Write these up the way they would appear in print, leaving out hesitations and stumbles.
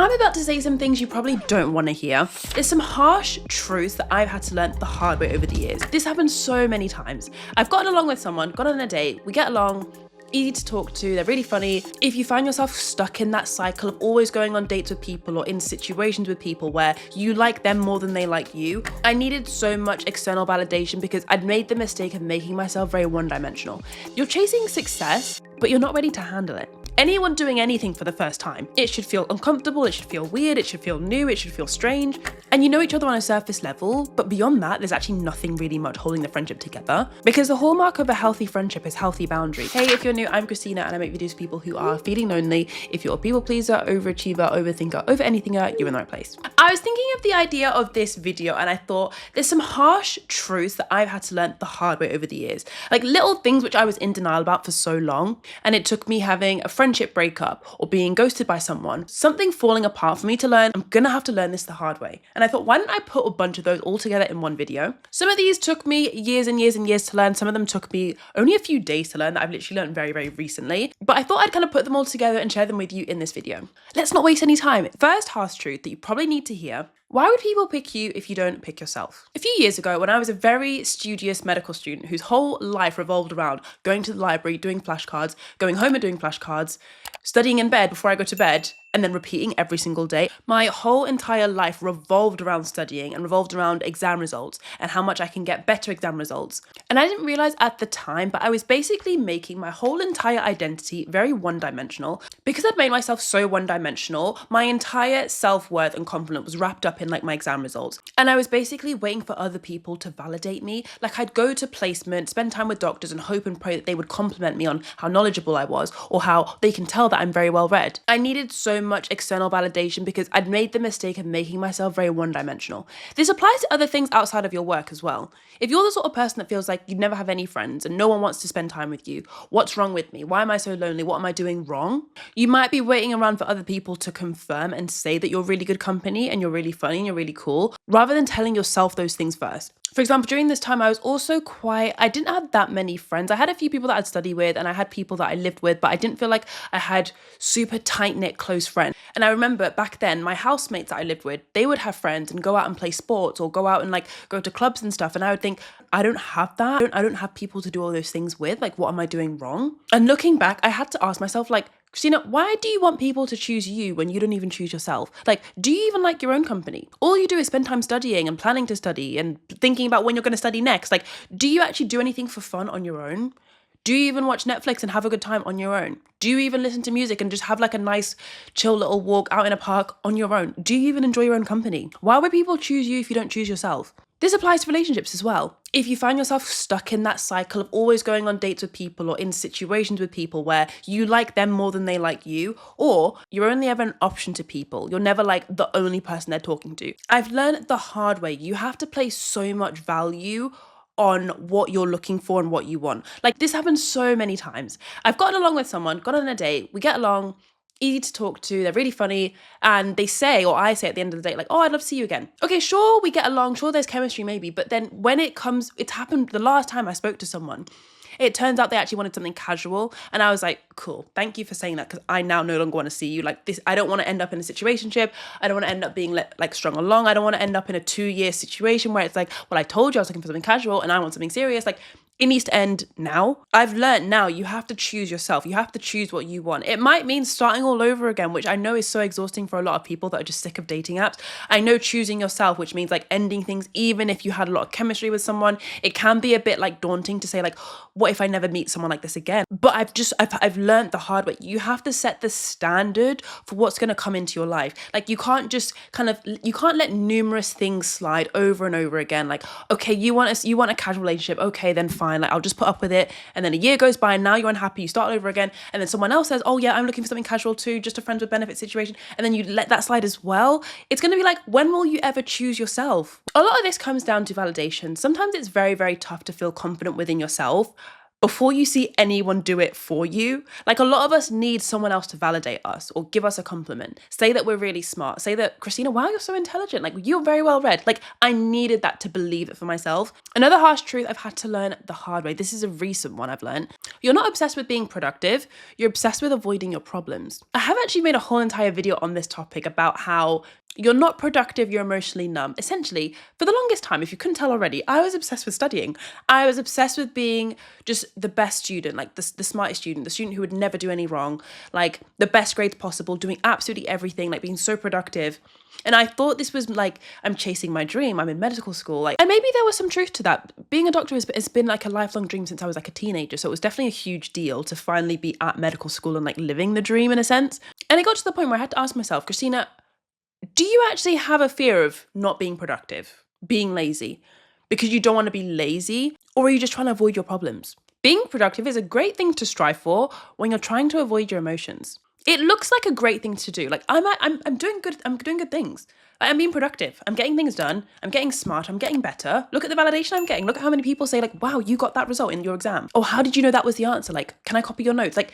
I'm about to say some things you probably don't want to hear. There's some harsh truths that I've had to learn the hard way over the years. This happens so many times. I've gotten along with someone, gone on a date, we get along, easy to talk to, they're really funny. If you find yourself stuck in that cycle of always going on dates with people or in situations with people where you like them more than they like you, I needed so much external validation because I'd made the mistake of making myself very one-dimensional. You're chasing success, but you're not ready to handle it. Anyone doing anything for the first time, it should feel uncomfortable, it should feel weird, it should feel new, it should feel strange. And you know each other on a surface level, but beyond that, there's actually nothing really much holding the friendship together. Because the hallmark of a healthy friendship is healthy boundaries. Hey, if you're new, I'm Christina and I make videos for people who are feeling lonely. If you're a people pleaser, overachiever, overthinker, over anythinger, you're in the right place. I was thinking of the idea of this video and I thought there's some harsh truths that I've had to learn the hard way over the years. Like little things which I was in denial about for so long. And it took me having a friendship breakup or being ghosted by someone, something falling apart for me to learn, I'm gonna have to learn this the hard way. And I thought, why don't I put a bunch of those all together in one video? Some of these took me years and years and years to learn. Some of them took me only a few days to learn that I've literally learned very, very recently. But I thought I'd kind of put them all together and share them with you in this video. Let's not waste any time. First harsh truth that you probably need to hear: why would people pick you if you don't pick yourself? A few years ago, when I was a very studious medical student whose whole life revolved around going to the library, doing flashcards, going home and doing flashcards, studying in bed before I go to bed, and then repeating every single day. My whole entire life revolved around studying and revolved around exam results and how much I can get better exam results. And I didn't realize at the time, but I was basically making my whole entire identity very one-dimensional. Because I'd made myself so one-dimensional, my entire self-worth and confidence was wrapped up in like my exam results. And I was basically waiting for other people to validate me. Like I'd go to placement, spend time with doctors and hope and pray that they would compliment me on how knowledgeable I was or how they can tell that I'm very well read. I needed so much external validation because I'd made the mistake of making myself very one-dimensional. This applies to other things outside of your work as well. If you're the sort of person that feels like you never have any friends and no one wants to spend time with you, what's wrong with me? Why am I so lonely? What am I doing wrong? You might be waiting around for other people to confirm and say that you're really good company and you're really funny and you're really cool, rather than telling yourself those things first. For example, during this time, I was also I didn't have that many friends. I had a few people that I'd study with and I had people that I lived with, but I didn't feel like I had super tight-knit close friends. And I remember back then, my housemates that I lived with, they would have friends and go out and play sports or go out and like go to clubs and stuff. And I would think, I don't have that. I don't have people to do all those things with. Like, what am I doing wrong? And looking back, I had to ask myself, like, Christina, why do you want people to choose you when you don't even choose yourself? Like, do you even like your own company? All you do is spend time studying and planning to study and thinking about when you're going to study next. Like, do you actually do anything for fun on your own? Do you even watch Netflix and have a good time on your own? Do you even listen to music and just have like a nice chill little walk out in a park on your own? Do you even enjoy your own company? Why would people choose you if you don't choose yourself? This applies to relationships as well. If you find yourself stuck in that cycle of always going on dates with people or in situations with people where you like them more than they like you, or you're only ever an option to people, you're never like the only person they're talking to. I've learned the hard way. You have to place so much value on what you're looking for and what you want. Like this happens so many times. I've gotten along with someone, gone on a date, we get along, easy to talk to, they're really funny, and they say, or I say at the end of the day, like, oh, I'd love to see you again. Okay, sure, we get along, sure, there's chemistry maybe, but then when it's happened the last time I spoke to someone, it turns out they actually wanted something casual, and I was like, cool, thank you for saying that, because I now no longer want to see you. Like this, I don't want to end up in a situationship. I don't want to end up being like strung along. I don't want to end up in a 2-year situation where it's like, well, I told you I was looking for something casual and I want something serious. Like, it needs to end now. I've learned now you have to choose yourself. You have to choose what you want. It might mean starting all over again, which I know is so exhausting for a lot of people that are just sick of dating apps. I know choosing yourself, which means like ending things, even if you had a lot of chemistry with someone, it can be a bit like daunting to say like, what if I never meet someone like this again? But I've learned the hard way. You have to set the standard for what's going to come into your life. Like you can't just you can't let numerous things slide over and over again. Like, okay, you want a casual relationship. Okay, then fine. Like I'll just put up with it. And then a year goes by and now you're unhappy. You start over again. And then someone else says, oh yeah, I'm looking for something casual too. Just a friends with benefit situation. And then you let that slide as well. It's going to be like, when will you ever choose yourself? A lot of this comes down to validation. Sometimes it's very, very tough to feel confident within yourself. before you see anyone do it for you. Like, a lot of us need someone else to validate us or give us a compliment. Say that we're really smart. Say that, Christina, wow, you're so intelligent. Like, you're very well read. Like, I needed that to believe it for myself. Another harsh truth I've had to learn the hard way. This is a recent one I've learned. You're not obsessed with being productive. You're obsessed with avoiding your problems. I have actually made a whole entire video on this topic about how you're not productive, you're emotionally numb. Essentially, for the longest time, if you couldn't tell already, I was obsessed with studying. I was obsessed with being just the best student, like the smartest student, the student who would never do any wrong, like the best grades possible, doing absolutely everything, like being so productive. And I thought this was like, I'm chasing my dream, I'm in medical school. Like, and maybe there was some truth to that. Being a doctor has been like a lifelong dream since I was like a teenager. So it was definitely a huge deal to finally be at medical school and like living the dream in a sense. And it got to the point where I had to ask myself, Christina, do you actually have a fear of not being productive, being lazy, because you don't want to be lazy, or are you just trying to avoid your problems? Being productive is a great thing to strive for when you're trying to avoid your emotions. It looks like a great thing to do. Like, I'm doing good. I'm doing good things. I'm being productive. I'm getting things done. I'm getting smart. I'm getting better. Look at the validation I'm getting. Look at how many people say like, wow, you got that result in your exam. Or how did you know that was the answer? Like, can I copy your notes? Like,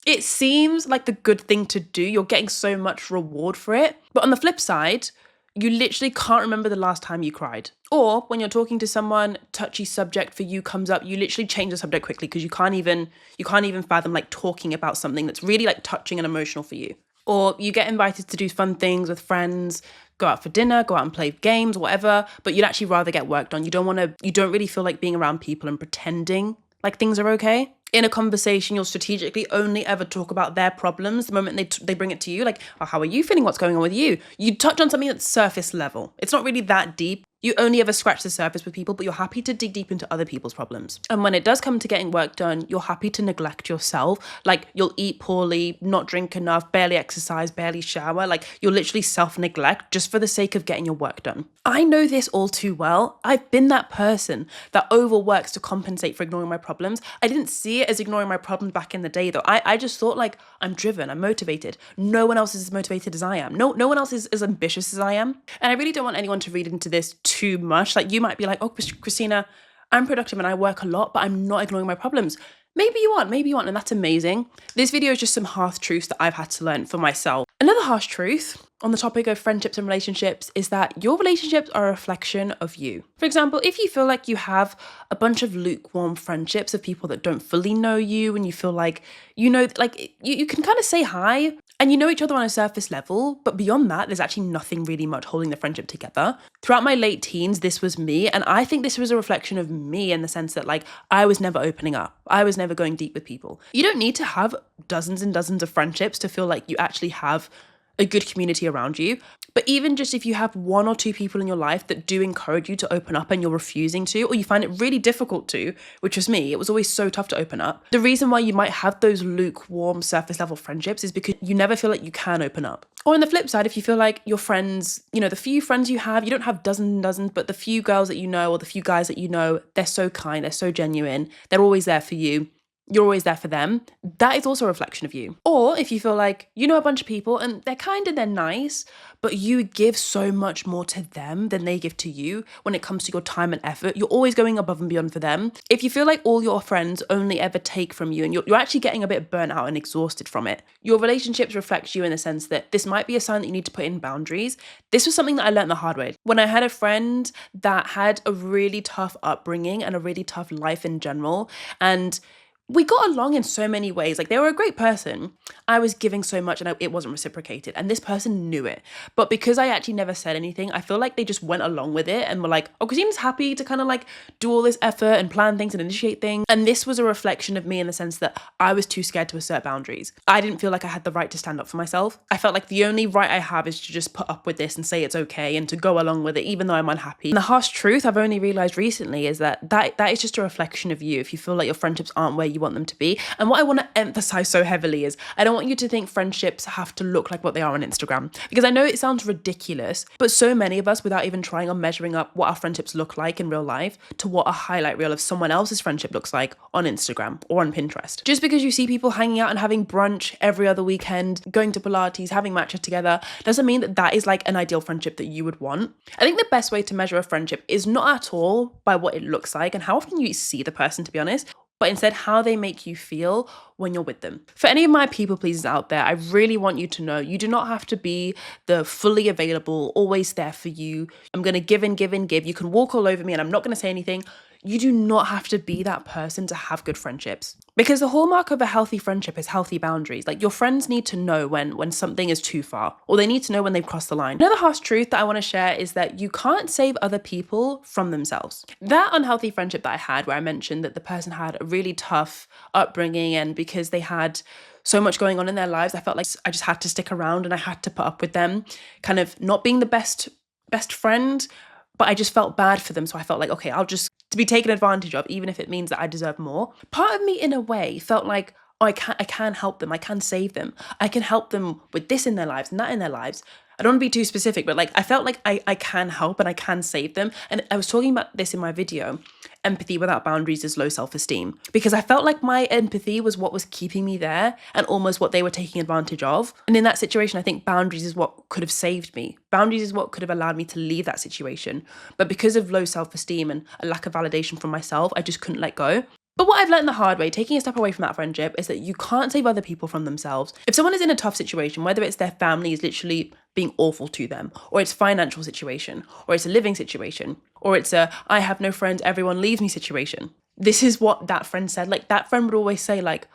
it seems like the good thing to do. You're getting so much reward for it. But on the flip side, you literally can't remember the last time you cried. Or when you're talking to someone, touchy subject for you comes up, you literally change the subject quickly because you can't even fathom like talking about something that's really like touching and emotional for you. Or you get invited to do fun things with friends, go out for dinner, go out and play games, whatever, but you'd actually rather get work done. You don't really feel like being around people and pretending like things are okay. In a conversation, you'll strategically only ever talk about their problems the moment they bring it to you. Like, oh, how are you feeling? What's going on with you? You touch on something that's surface level. It's not really that deep. You only ever scratch the surface with people, but you're happy to dig deep into other people's problems. And when it does come to getting work done, you're happy to neglect yourself. Like, you'll eat poorly, not drink enough, barely exercise, barely shower. Like, you'll literally self-neglect just for the sake of getting your work done. I know this all too well. I've been that person that overworks to compensate for ignoring my problems. I didn't see it as ignoring my problems back in the day though. I just thought like, I'm driven, I'm motivated. No one else is as motivated as I am. No one else is as ambitious as I am. And I really don't want anyone to read into this too much. Like, you might be like, oh, Christina, I'm productive and I work a lot, but I'm not ignoring my problems. Maybe you aren't, and that's amazing. This video is just some harsh truths that I've had to learn for myself. Another harsh truth on the topic of friendships and relationships is that your relationships are a reflection of you. For example, if you feel like you have a bunch of lukewarm friendships of people that don't fully know you, and you feel like, you know, like you can kind of say hi and you know each other on a surface level, but beyond that, there's actually nothing really much holding the friendship together. Throughout my late teens, this was me. And I think this was a reflection of me in the sense that like, I was never opening up. I was never going deep with people. You don't need to have dozens and dozens of friendships to feel like you actually have a good community around you. But even just if you have one or two people in your life that do encourage you to open up and you're refusing to, or you find it really difficult to, which was me, it was always so tough to open up. The reason why you might have those lukewarm surface level friendships is because you never feel like you can open up. Or on the flip side, if you feel like your friends, you know, the few friends you don't have dozens and dozens, but the few girls that you know or the few guys that you know, they're so kind, they're so genuine, they're always there for you. You're always there for them. That is also a reflection of you. Or if you feel like you know a bunch of people and they're kind and they're nice, but you give so much more to them than they give to you when it comes to your time and effort, you're always going above and beyond for them. If you feel like all your friends only ever take from you and you're actually getting a bit burnt out and exhausted from it, your relationships reflect you in the sense that this might be a sign that you need to put in boundaries. This was something that I learned the hard way. When I had a friend that had a really tough upbringing and a really tough life in general, and we got along in so many ways. Like, they were a great person. I was giving so much and it wasn't reciprocated. And this person knew it. But because I actually never said anything, I feel like they just went along with it and were like, oh, Christina's happy to kind of like do all this effort and plan things and initiate things. And this was a reflection of me in the sense that I was too scared to assert boundaries. I didn't feel like I had the right to stand up for myself. I felt like the only right I have is to just put up with this and say it's okay and to go along with it, even though I'm unhappy. And the harsh truth I've only realized recently is that is just a reflection of you if you feel like your friendships aren't where you want them to be. And what I want to emphasize so heavily is I don't want you to think friendships have to look like what they are on Instagram, because I know it sounds ridiculous, but so many of us, without even trying or measuring up what our friendships look like in real life to what a highlight reel of someone else's friendship looks like on Instagram or on Pinterest. Just because you see people hanging out and having brunch every other weekend, going to Pilates, having matcha together, doesn't mean that that is like an ideal friendship that you would want. I think the best way to measure a friendship is not at all by what it looks like and how often you see the person, to be honest. but instead how they make you feel when you're with them. For any of my people pleasers out there, I really want you to know you do not have to be the fully available, always there for you. I'm going to give and give and give. You can walk all over me and I'm not going to say anything. You do not have to be that person to have good friendships. Because the hallmark of a healthy friendship is healthy boundaries. Like, your friends need to know when something is too far, or they need to know when they've crossed the line. Another harsh truth that I want to share is that you can't save other people from themselves. That unhealthy friendship that I had, where I mentioned that the person had a really tough upbringing, and because they had so much going on in their lives, I felt like I just had to stick around and I had to put up with them, kind of not being the best friend, but I just felt bad for them. So I felt like, okay, I'll just to be taken advantage of, even if it means that I deserve more. Part of me, in a way, felt like, oh, I can help them. I can save them. I can help them with this in their lives and that in their lives. I don't want to be too specific, but like, I felt like I can help and I can save them. And I was talking about this in my video, empathy without boundaries is low self-esteem, because I felt like my empathy was what was keeping me there and almost what they were taking advantage of. And in that situation, I think boundaries is what could have saved me. Boundaries is what could have allowed me to leave that situation. But because of low self-esteem and a lack of validation from myself, I just couldn't let go. But what I've learned the hard way, taking a step away from that friendship, is that you can't save other people from themselves. If someone is in a tough situation, whether it's their family is literally being awful to them, or it's financial situation, or it's a living situation, or it's a I have no friends, everyone leaves me situation. This is what that friend said. Like, that friend would always say like,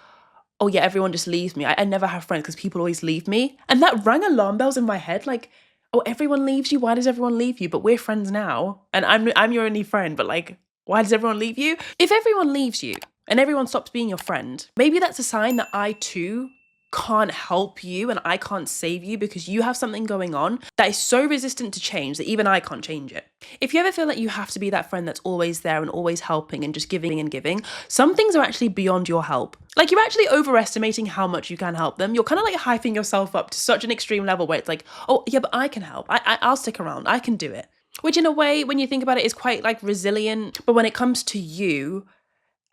oh yeah, everyone just leaves me. I never have friends because people always leave me. And that rang alarm bells in my head, like, oh, everyone leaves you? Why does everyone leave you? But we're friends now. And I'm your only friend, but like, why does everyone leave you? If everyone leaves you and everyone stops being your friend, maybe that's a sign that I too can't help you and I can't save you, because you have something going on that is so resistant to change that even I can't change it. If you ever feel like you have to be that friend that's always there and always helping and just giving and giving, some things are actually beyond your help. Like, you're actually overestimating how much you can help them. You're kind of like hyping yourself up to such an extreme level where it's like, oh yeah, but I can help. I'll stick around. I can do it. Which in a way, when you think about it, is quite like resilient. But when it comes to you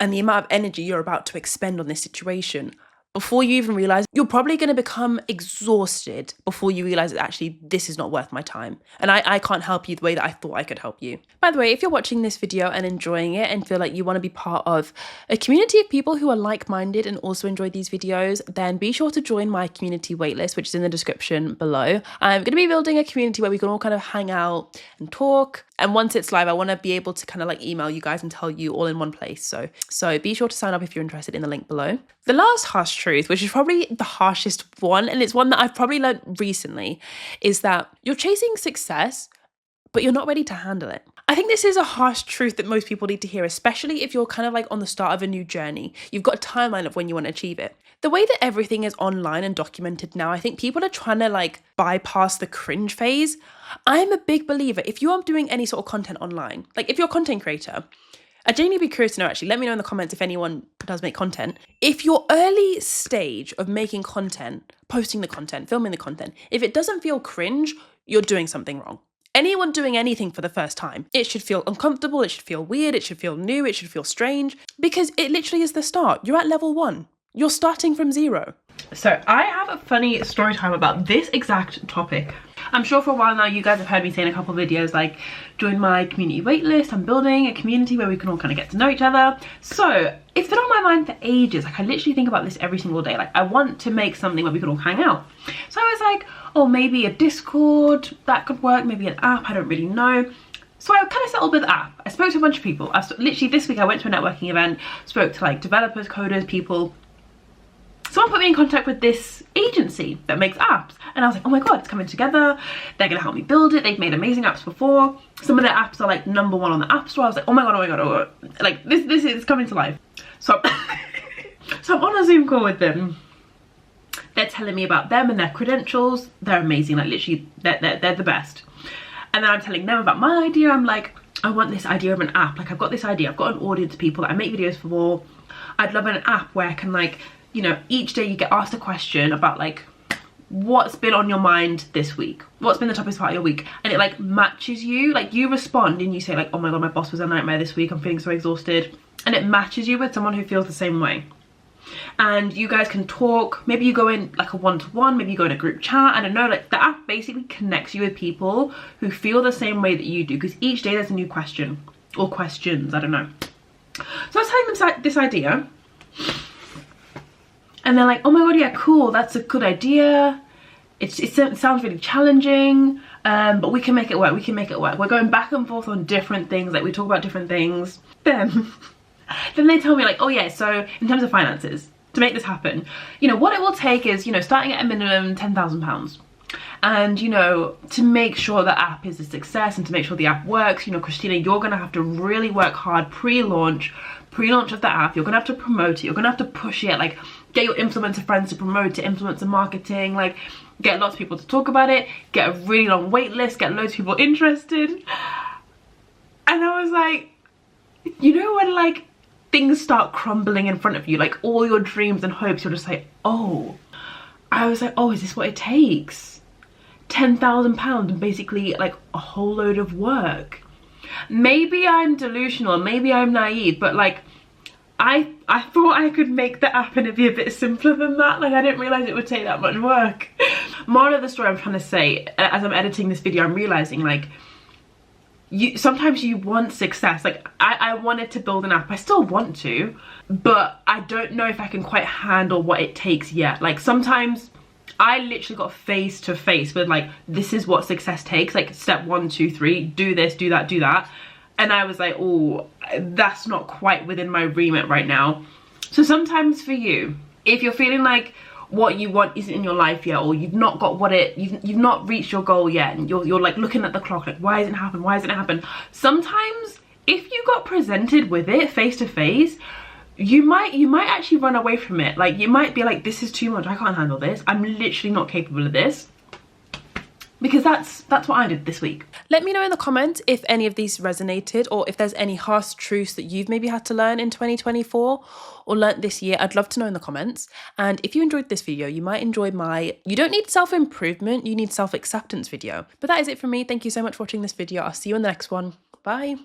and the amount of energy you're about to expend on this situation, before you even realize, you're probably going to become exhausted before you realize that actually this is not worth my time. And I can't help you the way that I thought I could help you. By the way, if you're watching this video and enjoying it and feel like you want to be part of a community of people who are like-minded and also enjoy these videos, then be sure to join my community waitlist, which is in the description below. I'm going to be building a community where we can all kind of hang out and talk. And once it's live, I want to be able to kind of like email you guys and tell you all in one place. So be sure to sign up if you're interested in the link below. The last harsh truth, which is probably the harshest one, and it's one that I've probably learned recently, is that you're chasing success, but you're not ready to handle it. I think this is a harsh truth that most people need to hear, especially if you're kind of like on the start of a new journey. You've got a timeline of when you want to achieve it. The way that everything is online and documented now, I think people are trying to like bypass the cringe phase. I'm a big believer, if you are doing any sort of content online, like if you're a content creator, I'd genuinely be curious to know, actually, let me know in the comments if anyone does make content. If your early stage of making content, posting the content, filming the content, if it doesn't feel cringe, you're doing something wrong. Anyone doing anything for the first time, it should feel uncomfortable, it should feel weird, it should feel new, it should feel strange, because it literally is the start. You're at level 1. You're starting from 0. So I have a funny story time about this exact topic. I'm sure for a while now you guys have heard me say in a couple of videos like, join my community waitlist. I'm building a community where we can all kind of get to know each other. So it's been on my mind for ages. Like, I literally think about this every single day. Like, I want to make something where we can all hang out. So I was like, oh, maybe a Discord, that could work, maybe an app, I don't really know. So I kind of settled with the app. I spoke to a bunch of people. Literally this week I went to a networking event, spoke to like developers, coders, people. Someone put me in contact with this agency that makes apps, and I was like, oh my god, it's coming together, they're gonna help me build it. They've made amazing apps before. Some of their apps are like #1 on the app store. I was like, oh my god, oh my god, oh my god. Like, this is coming to life. So I'm on a Zoom call with them. They're telling me about them and their credentials. They're amazing, like literally they're the best. And then I'm telling them about my idea. I'm like, I want this idea of an app. Like, I've got this idea, I've got an audience of people that I make videos for. I'd love an app where I can, like, you know, each day you get asked a question about like, what's been on your mind this week? What's been the toughest part of your week? And it like matches you. Like, you respond and you say like, oh my god, my boss was a nightmare this week, I'm feeling so exhausted. And it matches you with someone who feels the same way. And you guys can talk. Maybe you go in like a one-to-one, maybe you go in a group chat. I don't know, like the app basically connects you with people who feel the same way that you do, because each day there's a new question or questions, I don't know. So I was telling them this idea, and they're like, oh my god, yeah, cool, that's a good idea. It sounds really challenging, but we can make it work, we can make it work. We're going back and forth on different things, like we talk about different things. Then they tell me like, oh yeah, so in terms of finances, to make this happen, you know, what it will take is, you know, starting at a minimum £10,000. And, you know, to make sure the app is a success and to make sure the app works, you know, Christina, you're going to have to really work hard pre-launch of the app. You're going to have to promote it. You're going to have to push it, like get your influencer friends to promote it, influencer marketing, like get lots of people to talk about it, get a really long wait list, get loads of people interested. And I was like, you know, when like things start crumbling in front of you, like all your dreams and hopes, you're just like, oh. I was like, oh, is this what it takes? £10,000 and basically like a whole load of work. Maybe I'm delusional, maybe I'm naive, but like I thought I could make the app and it'd be a bit simpler than that. Like I didn't realize it would take that much work. Moral of the story I'm trying to say, as I'm editing this video, I'm realizing like sometimes you want success. Like I wanted to build an app, I still want to, but I don't know if I can quite handle what it takes yet. Like sometimes I literally got face to face with like, this is what success takes, like step 1, 2, 3, do this, do that, do that. And I was like, oh, that's not quite within my remit right now. So sometimes for you, if you're feeling like what you want isn't in your life yet, or you've not got you've not reached your goal yet, and you're like looking at the clock like, why hasn't it happened, why hasn't it happened? Sometimes if you got presented with it face to face, you might actually run away from it. Like you might be like, this is too much, I can't handle this, I'm literally not capable of this. Because that's what I did this week. Let me know in the comments if any of these resonated, or if there's any harsh truths that you've maybe had to learn in 2024 or learnt this year. I'd love to know in the comments. And if you enjoyed this video, you might enjoy my you don't need self-improvement, you need self-acceptance video. But that is it from me. Thank you so much for watching this video. I'll see you in the next one. Bye.